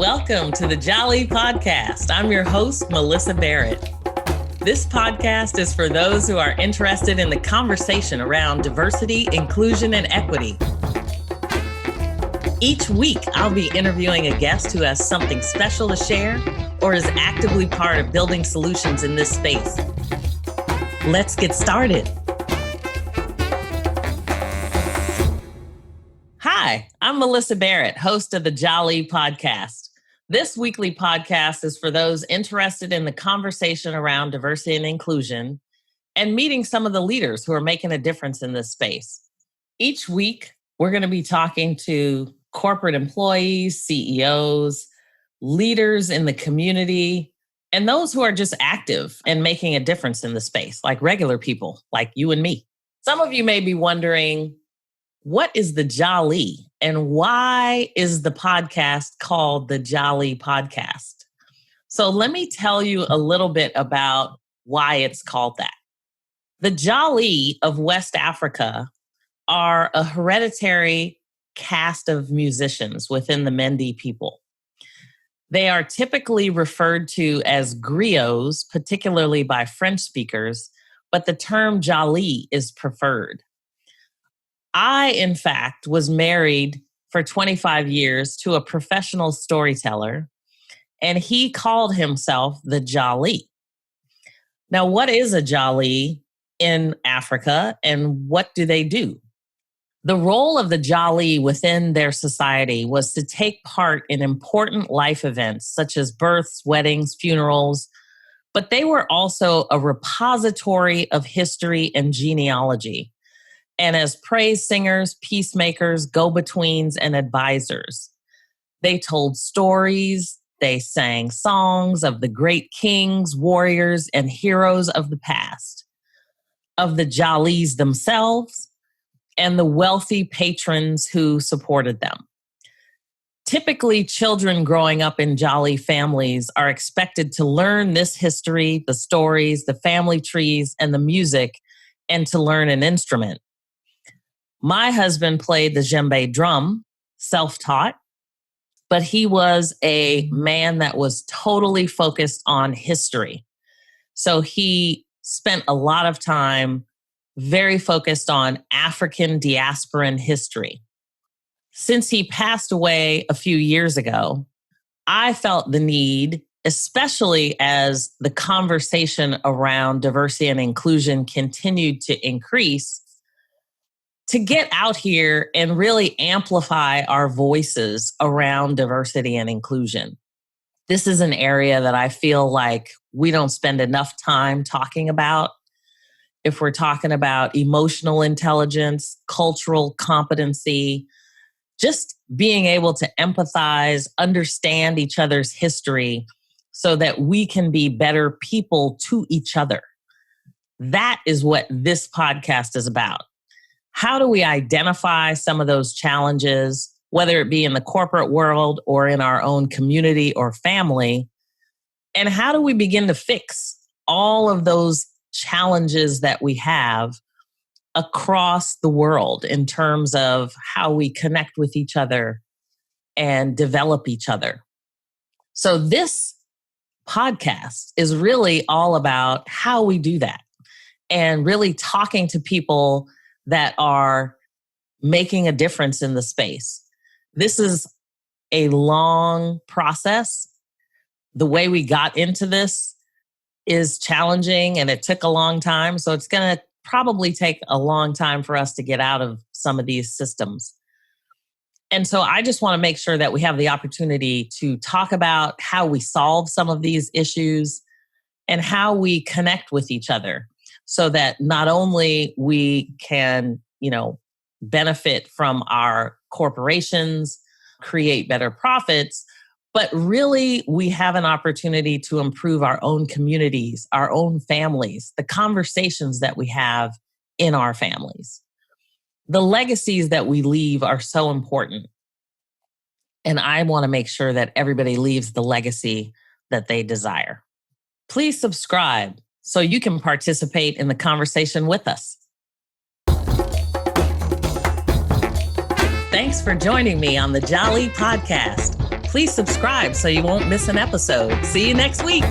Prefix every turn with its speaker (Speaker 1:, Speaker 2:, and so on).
Speaker 1: Welcome to the Jolly Podcast. I'm your host, Melissa Barrett. This podcast is for those who are interested in the conversation around diversity, inclusion, and equity. Each week, I'll be interviewing a guest who has something special to share or is actively part of building solutions in this space. Let's get started. Hi, I'm Melissa Barrett, host of the Jolly Podcast. This weekly podcast is for those interested in the conversation around diversity and inclusion and meeting some of the leaders who are making a difference in this space. Each week, we're going to be talking to corporate employees, CEOs, leaders in the community, and those who are just active and making a difference in the space, like regular people like you and me. Some of you may be wondering, what is the Jolly and why is the podcast called the Jolly Podcast? So let me tell you a little bit about why it's called that. The Jolly of West Africa are a hereditary caste of musicians within the Mende people. They are typically referred to as griots, particularly by French speakers, but the term Jolly is preferred. I, in fact, was married for 25 years to a professional storyteller, and he called himself the Jolly. Now, what is a Jolly in Africa, and what do they do? The role of the Jolly within their society was to take part in important life events such as births, weddings, funerals, but they were also a repository of history and genealogy. And as praise singers, peacemakers, go-betweens, and advisors. They told stories, they sang songs of the great kings, warriors, and heroes of the past, of the Jollies themselves, and the wealthy patrons who supported them. Typically, children growing up in Jolly families are expected to learn this history, the stories, the family trees, and the music, and to learn an instrument. My husband played the djembe drum, self-taught, but he was a man that was totally focused on history. So he spent a lot of time very focused on African diasporan history. Since he passed away a few years ago, I felt the need, especially as the conversation around diversity and inclusion continued to increase, to get out here and really amplify our voices around diversity and inclusion. This is an area that I feel like we don't spend enough time talking about. If we're talking about emotional intelligence, cultural competency, just being able to empathize, understand each other's history so that we can be better people to each other. That is what this podcast is about. How do we identify some of those challenges, whether it be in the corporate world or in our own community or family? And how do we begin to fix all of those challenges that we have across the world in terms of how we connect with each other and develop each other? So this podcast is really all about how we do that and really talking to people that are making a difference in the space. This is a long process. The way we got into this is challenging and it took a long time. So it's going to probably take a long time for us to get out of some of these systems. And so I just want to make sure that we have the opportunity to talk about how we solve some of these issues and how we connect with each other, so that not only we can, benefit from our corporations, create better profits, but really we have an opportunity to improve our own communities, our own families, the conversations that we have in our families. The legacies that we leave are so important. And I want to make sure that everybody leaves the legacy that they desire. Please subscribe so you can participate in the conversation with us. Thanks for joining me on the Jolly Podcast. Please subscribe so you won't miss an episode. See you next week.